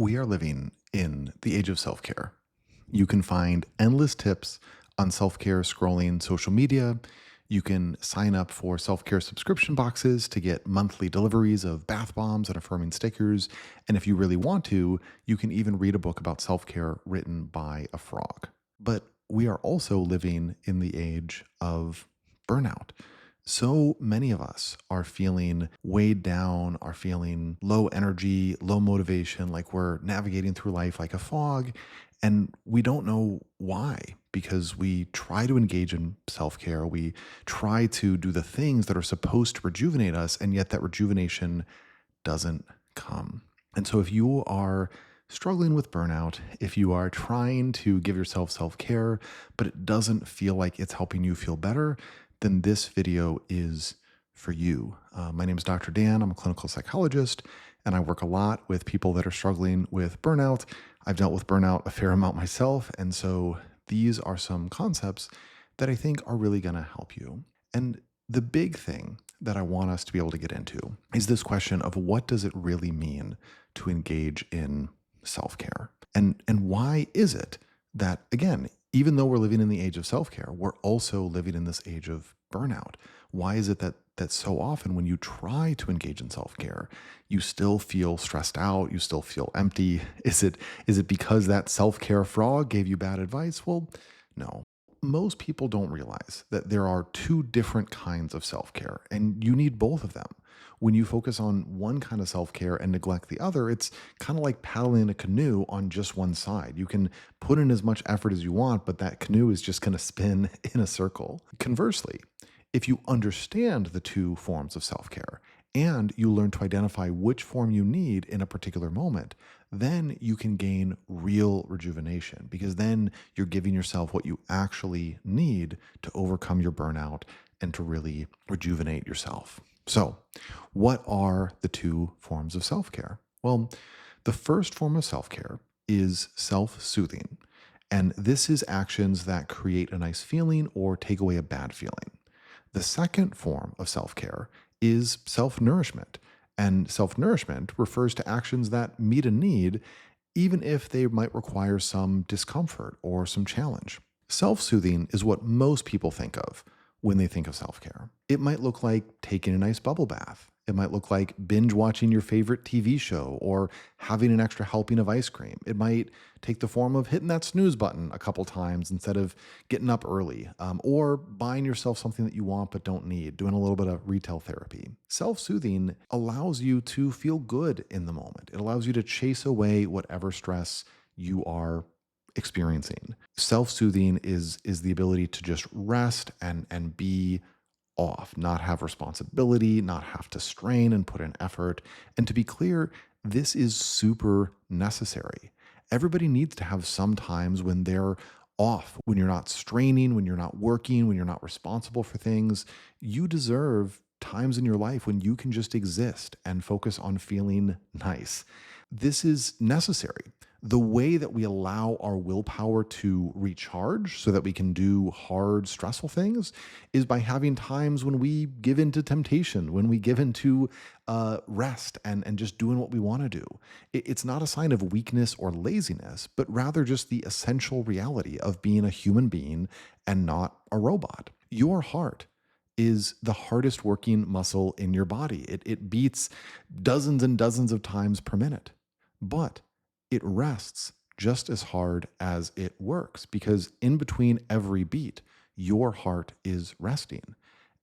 We are living in the age of self care. You can find endless tips on self care scrolling social media. You can sign up for self care subscription boxes to get monthly deliveries of bath bombs and affirming stickers. And if you really want to, you can even read a book about self care written by a frog. But we are also living in the age of burnout. So many of us are feeling weighed down, are feeling low energy, low motivation, like we're navigating through life like a fog. And we don't know why, because we try to engage in self care. We try to do the things that are supposed to rejuvenate us, and yet that rejuvenation doesn't come. And so, if you are struggling with burnout, if you are trying to give yourself self care, but it doesn't feel like it's helping you feel better, then this video is for you. My name is Dr. Dan. I'm a clinical psychologist, and I work a lot with people that are struggling with burnout. I've dealt with burnout a fair amount myself, and so these are some concepts that I think are really going to help you. And the big thing that I want us to be able to get into is this question of what does it really mean to engage in self-care? And why is it that, again, even though we're living in the age of self-care, we're also living in this age of burnout? Why is it that so often when you try to engage in self-care, you still feel stressed out, you still feel empty? Is it because that self-care frog gave you bad advice? Well, no. Most people don't realize that there are two different kinds of self-care, and you need both of them. When you focus on one kind of self-care and neglect the other, it's kind of like paddling a canoe on just one side. You can put in as much effort as you want, but that canoe is just going to spin in a circle. Conversely, if you understand the two forms of self-care and you learn to identify which form you need in a particular moment, then you can gain real rejuvenation, because then you're giving yourself what you actually need to overcome your burnout and to really rejuvenate yourself. So, what are the two forms of self-care? Well, the first form of self-care is self-soothing. And this is actions that create a nice feeling or take away a bad feeling. The second form of self-care is self-nourishment. And self-nourishment refers to actions that meet a need, even if they might require some discomfort or some challenge. Self-soothing is what most people think of when they think of self-care. It might look like taking a nice bubble bath. It might look like binge watching your favorite TV show or having an extra helping of ice cream. It might take the form of hitting that snooze button a couple times instead of getting up early, or buying yourself something that you want but don't need, doing a little bit of retail therapy. Self-soothing allows you to feel good in the moment. It allows you to chase away whatever stress you are experiencing. Self-soothing is the ability to just rest and be off, not have responsibility, not have to strain and put in effort. And to be clear, this is super necessary. Everybody needs to have some times when they're off, when you're not straining, when you're not working, when you're not responsible for things. You deserve times in your life when you can just exist and focus on feeling nice. This is necessary. The way that we allow our willpower to recharge so that we can do hard, stressful things is by having times when we give into temptation, when we give into rest and just doing what we want to do. It's not a sign of weakness or laziness, but rather just the essential reality of being a human being and not a robot. Your heart is the hardest working muscle in your body. It beats dozens and dozens of times per minute, but it rests just as hard as it works, because in between every beat, your heart is resting.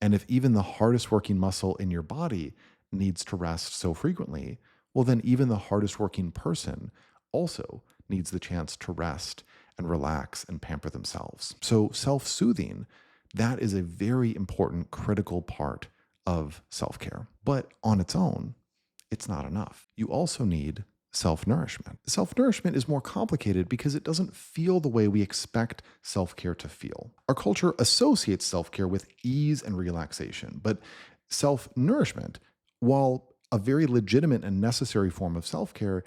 And if even the hardest working muscle in your body needs to rest so frequently, well, then even the hardest working person also needs the chance to rest and relax and pamper themselves. So self-soothing, that is a very important, critical part of self-care. But on its own, it's not enough. You also need self-nourishment. Self-nourishment is more complicated because it doesn't feel the way we expect self-care to feel. Our culture associates self-care with ease and relaxation, but self-nourishment, while a very legitimate and necessary form of self-care,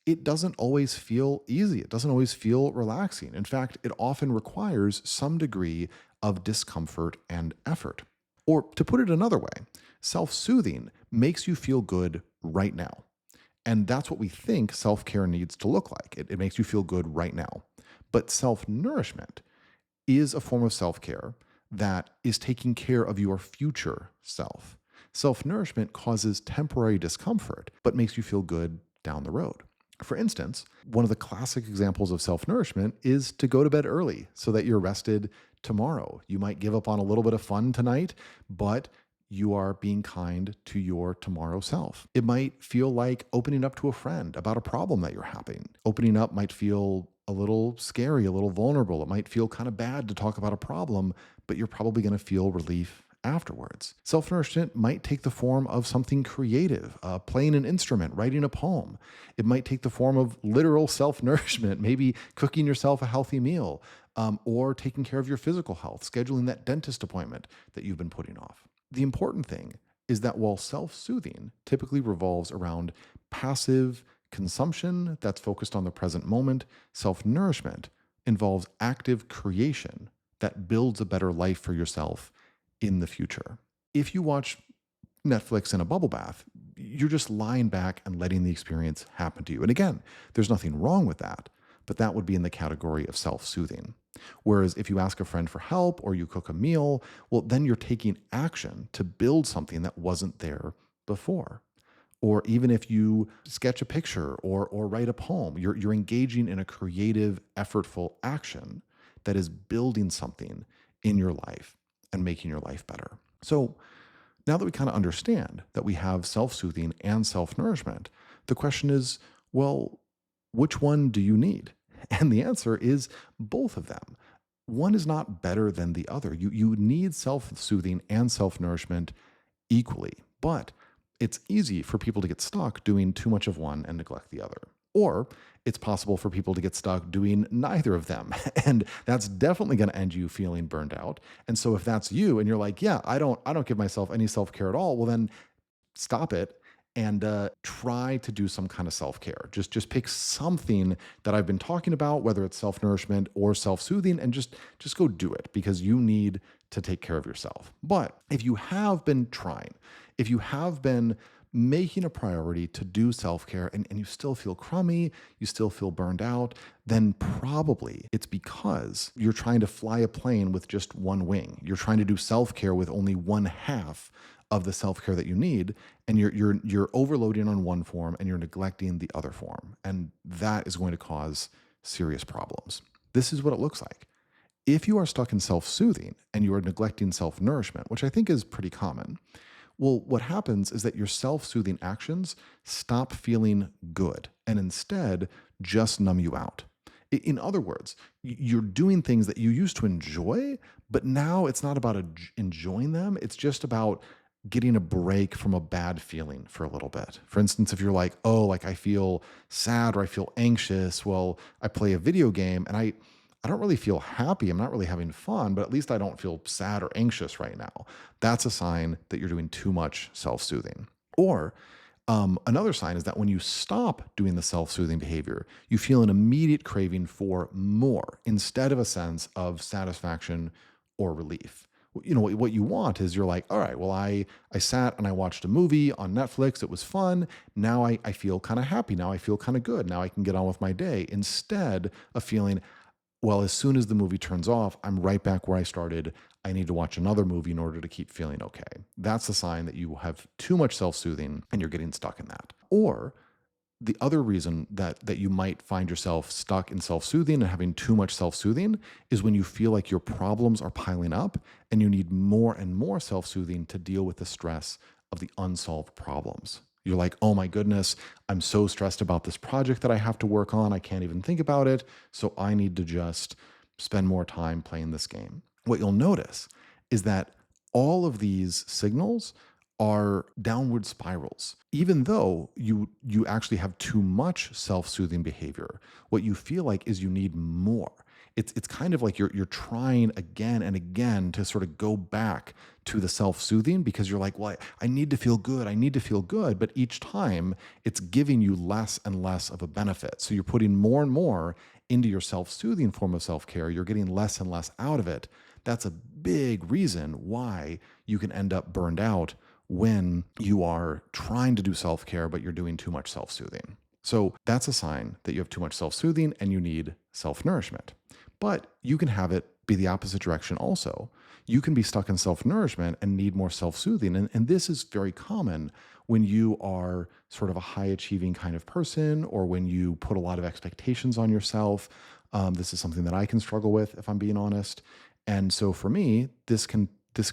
it doesn't always feel easy. It doesn't always feel relaxing. In fact, it often requires some degree of discomfort and effort. Or to put it another way, self-soothing makes you feel good right now. And that's what we think self-care needs to look like. It makes you feel good right now. But self-nourishment is a form of self-care that is taking care of your future self. Self-nourishment causes temporary discomfort, but makes you feel good down the road. For instance, one of the classic examples of self-nourishment is to go to bed early so that you're rested tomorrow. You might give up on a little bit of fun tonight, but you are being kind to your tomorrow self. It might feel like opening up to a friend about a problem that you're having. Opening up might feel a little scary, a little vulnerable. It might feel kind of bad to talk about a problem, but you're probably going to feel relief afterwards. Self-nourishment might take the form of something creative, playing an instrument, writing a poem. It might take the form of literal self-nourishment, maybe cooking yourself a healthy meal, or taking care of your physical health, scheduling that dentist appointment that you've been putting off. The important thing is that while self-soothing typically revolves around passive consumption that's focused on the present moment, self-nourishment involves active creation that builds a better life for yourself in the future. If you watch Netflix in a bubble bath, you're just lying back and letting the experience happen to you. And again, there's nothing wrong with that, but that would be in the category of self-soothing. Whereas if you ask a friend for help or you cook a meal, well, then you're taking action to build something that wasn't there before. Or even if you sketch a picture or write a poem, you're engaging in a creative, effortful action that is building something in your life and making your life better. So now that we kind of understand that we have self-soothing and self-nourishment, the question is, well, which one do you need? And the answer is both of them. One is not better than the other. You need self-soothing and self-nourishment equally, but it's easy for people to get stuck doing too much of one and neglect the other. Or it's possible for people to get stuck doing neither of them. And that's definitely going to end you feeling burned out. And so if that's you and you're like, yeah, I don't give myself any self-care at all, well then stop it and try to do some kind of self-care. Just pick something that I've been talking about, whether it's self-nourishment or self-soothing, and just go do it because you need to take care of yourself. But if you have been trying, if you have been making a priority to do self-care and you still feel crummy, you still feel burned out, then probably it's because you're trying to fly a plane with just one wing. You're trying to do self-care with only one half of the self-care that you need, and you're overloading on one form and you're neglecting the other form. And that is going to cause serious problems. This is what it looks like. If you are stuck in self-soothing and you are neglecting self-nourishment, which I think is pretty common, well, what happens is that your self-soothing actions stop feeling good and instead just numb you out. In other words, you're doing things that you used to enjoy, but now it's not about enjoying them. It's just about getting a break from a bad feeling for a little bit. For instance, if you're like, oh, like I feel sad or I feel anxious, well, I play a video game and I don't really feel happy. I'm not really having fun, but at least I don't feel sad or anxious right now. That's a sign that you're doing too much self-soothing. Or another sign is that when you stop doing the self-soothing behavior, you feel an immediate craving for more instead of a sense of satisfaction or relief. You know, what you want is you're like, all right, well, I sat and I watched a movie on Netflix. It was fun. Now I feel kind of happy. Now I feel kind of good. Now I can get on with my day instead of feeling, well, as soon as the movie turns off, I'm right back where I started. I need to watch another movie in order to keep feeling okay. That's a sign that you have too much self-soothing and you're getting stuck in that. Or the other reason that you might find yourself stuck in self-soothing and having too much self-soothing is when you feel like your problems are piling up and you need more and more self-soothing to deal with the stress of the unsolved problems. You're like, oh my goodness, I'm so stressed about this project that I have to work on. I can't even think about it. So I need to just spend more time playing this game. What you'll notice is that all of these signals are downward spirals. Even though you actually have too much self-soothing behavior, what you feel like is you need more. It's kind of like you're trying again and again to sort of go back to the self-soothing because you're like, well, I need to feel good. I need to feel good. But each time it's giving you less and less of a benefit. So you're putting more and more into your self-soothing form of self-care. You're getting less and less out of it. That's a big reason why you can end up burned out when you are trying to do self-care, but you're doing too much self-soothing. So that's a sign that you have too much self-soothing and you need self-nourishment. But you can have it be the opposite direction also. You can be stuck in self-nourishment and need more self-soothing. And this is very common when you are sort of a high achieving kind of person, or when you put a lot of expectations on yourself. This is something that I can struggle with, if I'm being honest. And so for me, this can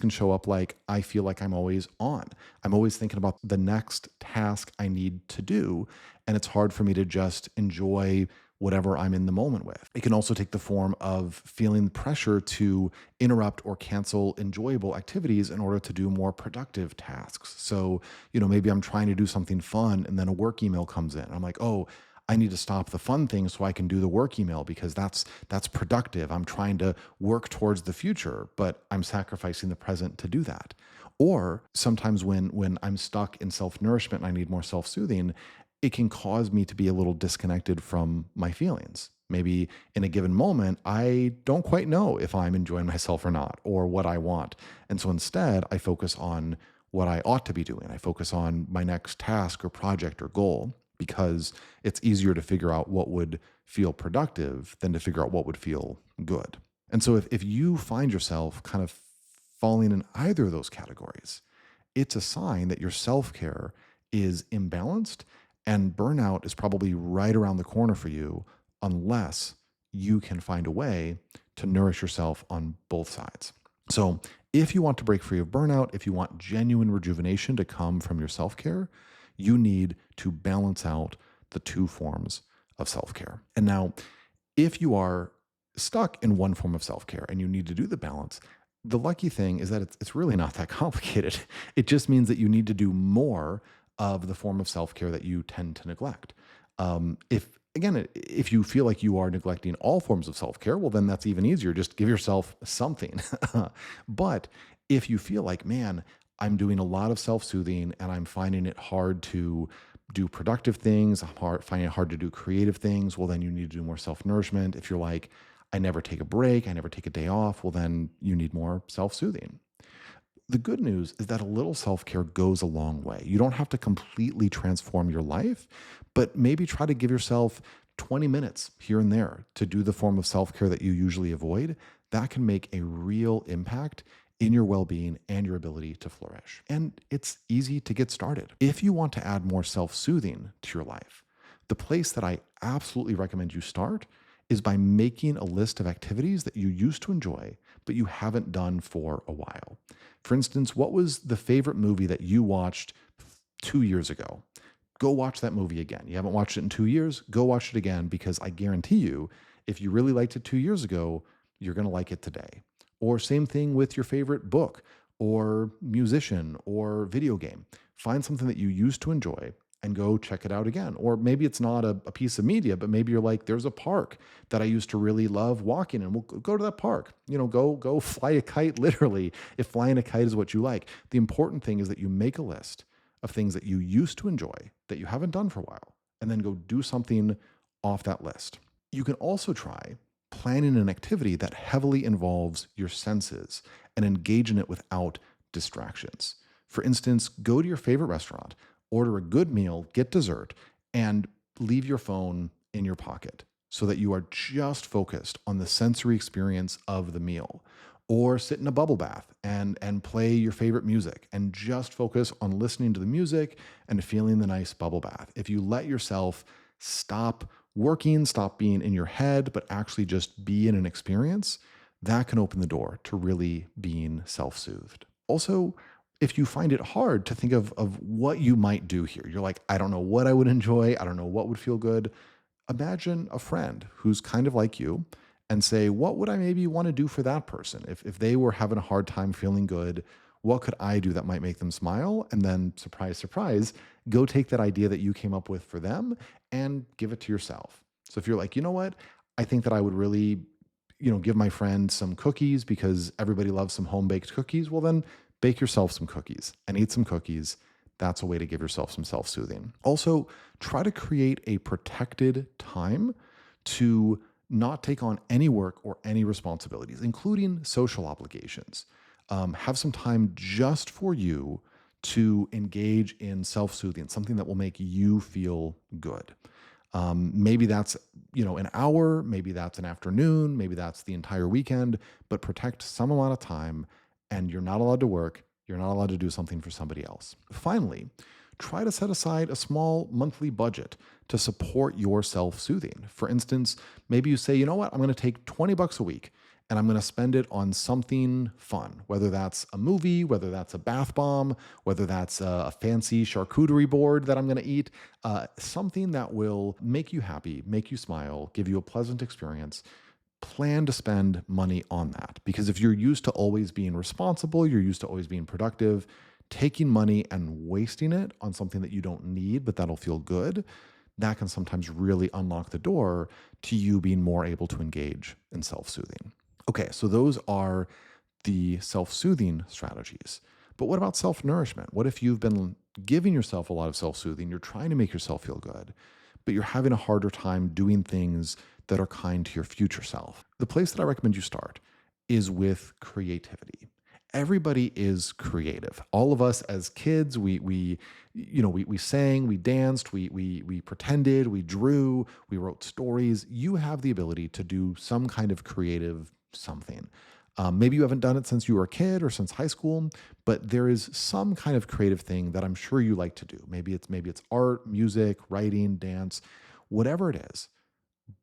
show up like I feel like I'm always on. I'm always thinking about the next task I need to do, and it's hard for me to just enjoy whatever I'm in the moment with. It can also take the form of feeling pressure to interrupt or cancel enjoyable activities in order to do more productive tasks. So, maybe I'm trying to do something fun and then a work email comes in. I'm like, oh, I need to stop the fun thing so I can do the work email because that's productive. I'm trying to work towards the future, but I'm sacrificing the present to do that. Or sometimes when I'm stuck in self-nourishment and I need more self-soothing, it can cause me to be a little disconnected from my feelings. Maybe in a given moment, I don't quite know if I'm enjoying myself or not, or what I want. And so instead, I focus on what I ought to be doing. I focus on my next task or project or goal, because it's easier to figure out what would feel productive than to figure out what would feel good. And so if you find yourself kind of falling in either of those categories, it's a sign that your self-care is imbalanced, and burnout is probably right around the corner for you, unless you can find a way to nourish yourself on both sides. So if you want to break free of burnout, if you want genuine rejuvenation to come from your self-care, you need to balance out the two forms of self-care. And now, if you are stuck in one form of self-care and you need to do the balance, the lucky thing is that it's really not that complicated. It just means that you need to do more of the form of self-care that you tend to neglect. If you feel like you are neglecting all forms of self-care, well, then that's even easier. Just give yourself something. But if you feel like, man, I'm doing a lot of self-soothing and I'm finding it hard to do productive things, finding it hard to do creative things, well, then you need to do more self-nourishment. If you're like, I never take a break, I never take a day off, well, then you need more self-soothing. The good news is that a little self-care goes a long way. You don't have to completely transform your life, but maybe try to give yourself 20 minutes here and there to do the form of self-care that you usually avoid. That can make a real impact in your well-being and your ability to flourish. And it's easy to get started. If you want to add more self-soothing to your life, the place that I absolutely recommend you start is by making a list of activities that you used to enjoy, but you haven't done for a while. For instance, what was the favorite movie that you watched 2 years ago? Go watch that movie again. You haven't watched it in 2 years, go watch it again, because I guarantee you, if you really liked it 2 years ago, you're going to like it today. Or same thing with your favorite book or musician or video game. Find something that you used to enjoy and go check it out again. Or maybe it's not a piece of media, but maybe you're like, there's a park that I used to really love walking in. We'll go to that park. Go fly a kite, literally, if flying a kite is what you like. The important thing is that you make a list of things that you used to enjoy that you haven't done for a while, and then go do something off that list. You can also try planning an activity that heavily involves your senses and engage in it without distractions. For instance, go to your favorite restaurant, order a good meal, get dessert, and leave your phone in your pocket so that you are just focused on the sensory experience of the meal. Or sit in a bubble bath and play your favorite music and just focus on listening to the music and feeling the nice bubble bath. If you let yourself stop working, stop being in your head, but actually just be in an experience, that can open the door to really being self-soothed. Also, if you find it hard to think of what you might do here, you're like, I don't know what I would enjoy, I don't know what would feel good. Imagine a friend who's kind of like you and say, what would I maybe want to do for that person? If they were having a hard time feeling good, what could I do that might make them smile? And then, surprise, surprise, go take that idea that you came up with for them and give it to yourself. So if you're like, you know what, I think that I would really, give my friend some cookies because everybody loves some home-baked cookies, well then bake yourself some cookies and eat some cookies. That's a way to give yourself some self-soothing. Also, try to create a protected time to not take on any work or any responsibilities, including social obligations. Have some time just for you to engage in self-soothing, something that will make you feel good. Maybe that's, an hour, maybe that's an afternoon, maybe that's the entire weekend, but protect some amount of time, and you're not allowed to work. You're not allowed to do something for somebody else. Finally, try to set aside a small monthly budget to support your self-soothing. For instance, maybe you say, you know what, I'm going to take $20 a week and I'm going to spend it on something fun, whether that's a movie, whether that's a bath bomb, whether that's a fancy charcuterie board that I'm going to eat, something that will make you happy, make you smile, give you a pleasant experience. Plan to spend money on that, because if you're used to always being responsible, you're used to always being productive, taking money and wasting it on something that you don't need, but that'll feel good, that can sometimes really unlock the door to you being more able to engage in self-soothing. Okay, so those are the self-soothing strategies. But what about self-nourishment? What if you've been giving yourself a lot of self-soothing, you're trying to make yourself feel good, but you're having a harder time doing things that are kind to your future self? The place that I recommend you start is with creativity. Everybody is creative. All of us as kids, we sang, we danced, we pretended, we drew, we wrote stories. You have the ability to do some kind of creative something. Maybe you haven't done it since you were a kid or since high school, but there is some kind of creative thing that I'm sure you like to do. Maybe it's art, music, writing, dance, whatever it is.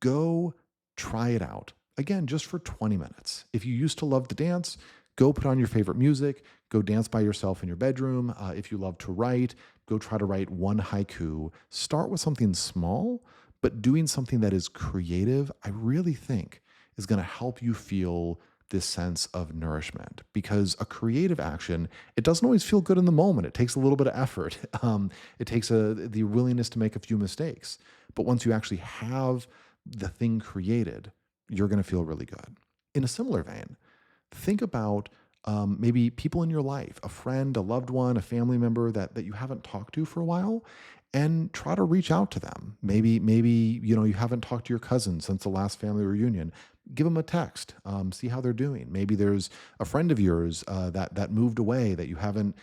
Go try it out. Again, just for 20 minutes. If you used to love to dance, go put on your favorite music, go dance by yourself in your bedroom. If you love to write, go try to write one haiku. Start with something small, but doing something that is creative, I really think is going to help you feel this sense of nourishment, because a creative action, it doesn't always feel good in the moment. It takes a little bit of effort. It takes the willingness to make a few mistakes. But once you actually have the thing created, you're going to feel really good. In a similar vein, think about maybe people in your life, a friend, a loved one, a family member that you haven't talked to for a while, and try to reach out to them. Maybe you haven't talked to your cousin since the last family reunion. Give them a text, see how they're doing. Maybe there's a friend of yours that moved away that you haven't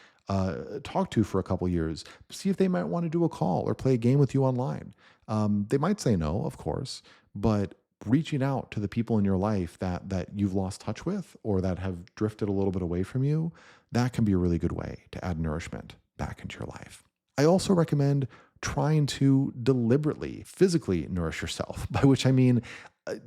talked to for a couple years. See if they might want to do a call or play a game with you online. They might say no, of course, but reaching out to the people in your life that you've lost touch with or that have drifted a little bit away from you, that can be a really good way to add nourishment back into your life. I also recommend trying to deliberately physically nourish yourself, by which I mean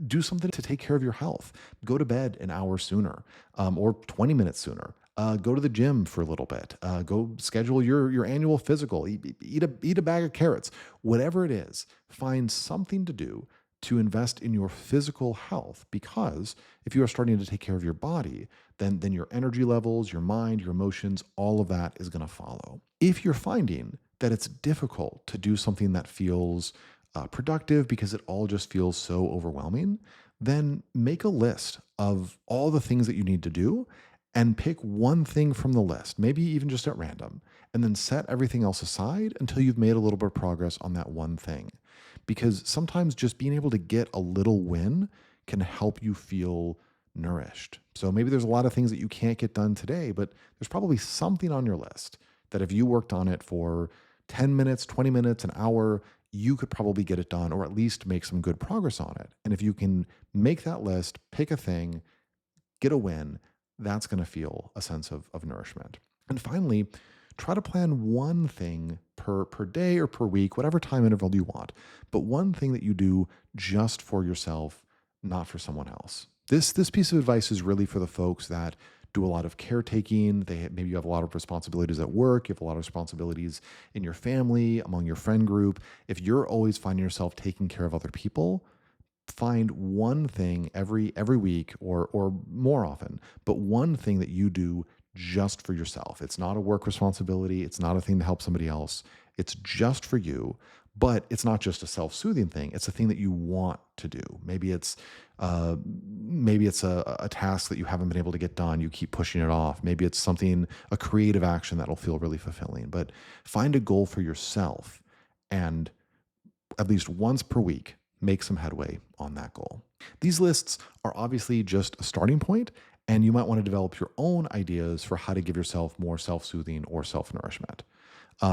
do something to take care of your health. Go to bed an hour sooner, or 20 minutes sooner. Go to the gym for a little bit. Go schedule your annual physical. Eat a bag of carrots. Whatever it is, find something to do to invest in your physical health, because if you are starting to take care of your body, then your energy levels, your mind, your emotions, all of that is going to follow. If you're finding that it's difficult to do something that feels productive because it all just feels so overwhelming, then make a list of all the things that you need to do and pick one thing from the list, maybe even just at random, and then set everything else aside until you've made a little bit of progress on that one thing. Because sometimes just being able to get a little win can help you feel nourished. So maybe there's a lot of things that you can't get done today, but there's probably something on your list that if you worked on it for 10 minutes, 20 minutes, an hour, you could probably get it done or at least make some good progress on it. And if you can make that list, pick a thing, get a win, that's going to feel a sense of nourishment. And finally, try to plan one thing per day or per week, whatever time interval you want, but one thing that you do just for yourself, not for someone else. This piece of advice is really for the folks that do a lot of caretaking. Maybe you have a lot of responsibilities at work, you have a lot of responsibilities in your family, among your friend group. If you're always finding yourself taking care of other people, find one thing every week or more often, but one thing that you do just for yourself. It's not a work responsibility. It's not a thing to help somebody else. It's just for you, but it's not just a self-soothing thing. It's a thing that you want to do. Maybe it's a task that you haven't been able to get done. You keep pushing it off. Maybe it's a creative action that'll feel really fulfilling, but find a goal for yourself and at least once per week, make some headway on that goal. These lists are obviously just a starting point, And you might want to develop your own ideas for how to give yourself more self soothing or self nourishment.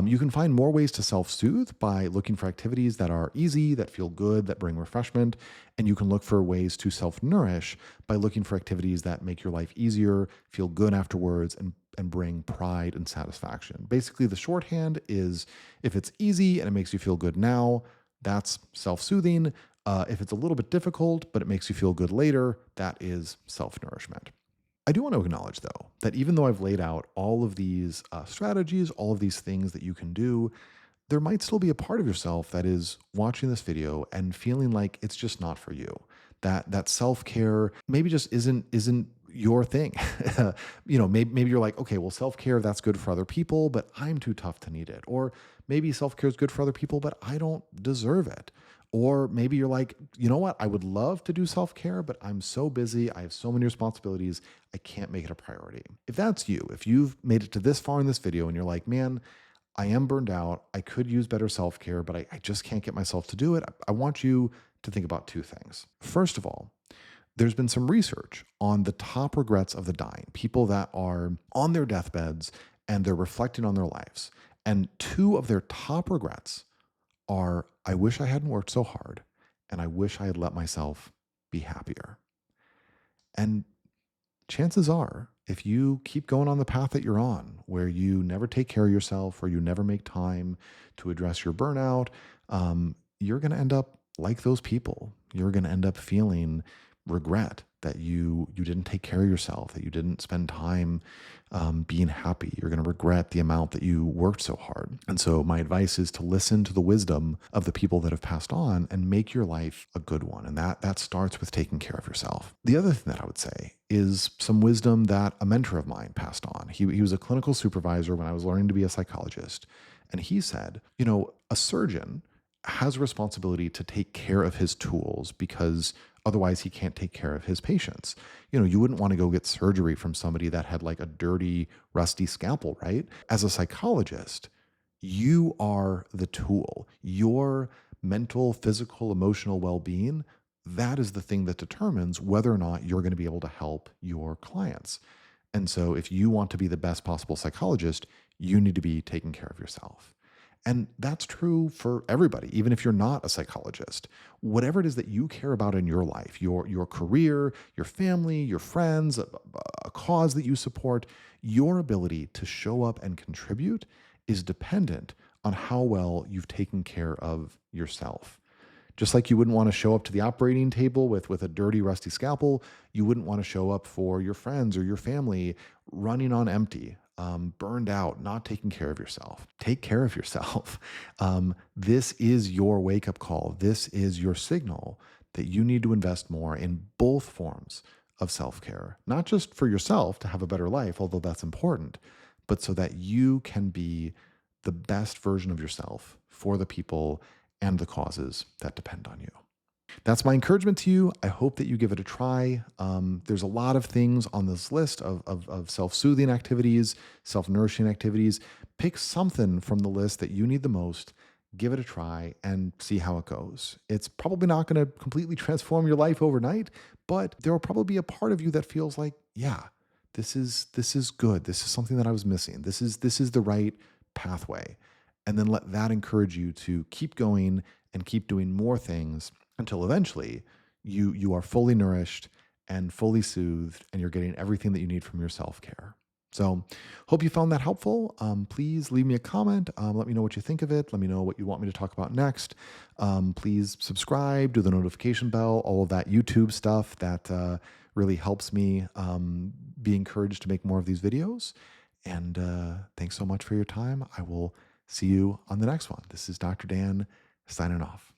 You can find more ways to self soothe by looking for activities that are easy, that feel good, that bring refreshment. And you can look for ways to self nourish by looking for activities that make your life easier, feel good afterwards, and bring pride and satisfaction. Basically, the shorthand is if it's easy and it makes you feel good now, that's self soothing. If it's a little bit difficult, but it makes you feel good later, that is self nourishment. I do want to acknowledge, though, that even though I've laid out all of these strategies, all of these things that you can do, there might still be a part of yourself that is watching this video and feeling like it's just not for you. That self-care maybe just isn't your thing. Maybe you're like, okay, well, self-care, that's good for other people, but I'm too tough to need it. Or maybe self-care is good for other people, but I don't deserve it. Or maybe you're like, you know what? I would love to do self-care, but I'm so busy. I have so many responsibilities. I can't make it a priority. If that's you, if you've made it to this far in this video and you're like, man, I am burned out. I could use better self care, but I just can't get myself to do it. I want you to think about two things. First of all, there's been some research on the top regrets of the dying, people that are on their deathbeds and they're reflecting on their lives. And two of their top regrets are I wish I hadn't worked so hard and I wish I had let myself be happier. And chances are, if you keep going on the path that you're on, where you never take care of yourself or you never make time to address your burnout, you're going to end up like those people. You're going to end up feeling regret that you didn't take care of yourself, that you didn't spend time being happy. You're going to regret the amount that you worked so hard. And so my advice is to listen to the wisdom of the people that have passed on and make your life a good one. And that starts with taking care of yourself. The other thing that I would say is some wisdom that a mentor of mine passed on. He was a clinical supervisor when I was learning to be a psychologist. And he said, a surgeon has a responsibility to take care of his tools because otherwise he can't take care of his patients. You wouldn't want to go get surgery from somebody that had like a dirty, rusty scalpel, right? As a psychologist, you are the tool. Your mental, physical, emotional well-being, that is the thing that determines whether or not you're going to be able to help your clients. And so if you want to be the best possible psychologist, you need to be taking care of yourself. And that's true for everybody, even if you're not a psychologist. Whatever it is that you care about in your life, your career, your family, your friends, a cause that you support, your ability to show up and contribute is dependent on how well you've taken care of yourself. Just like you wouldn't want to show up to the operating table with a dirty, rusty scalpel, you wouldn't want to show up for your friends or your family running on empty, burned out, not taking care of yourself. Take care of yourself. This is your wake-up call. This is your signal that you need to invest more in both forms of self-care, not just for yourself to have a better life, although that's important, but so that you can be the best version of yourself for the people and the causes that depend on you. That's my encouragement to you. I hope that you give it a try. There's a lot of things on this list of self-soothing activities, self-nourishing activities. Pick something from the list that you need the most, give it a try, and see how it goes. It's probably not going to completely transform your life overnight, but there will probably be a part of you that feels like, yeah, this is good. This is something that I was missing. This is the right pathway. And then let that encourage you to keep going and keep doing more things until eventually you are fully nourished and fully soothed and you're getting everything that you need from your self-care. So hope you found that helpful. Please leave me a comment. Let me know what you think of it. Let me know what you want me to talk about next. Please subscribe, do the notification bell, all of that YouTube stuff that really helps me be encouraged to make more of these videos. And thanks so much for your time. I will see you on the next one. This is Dr. Dan signing off.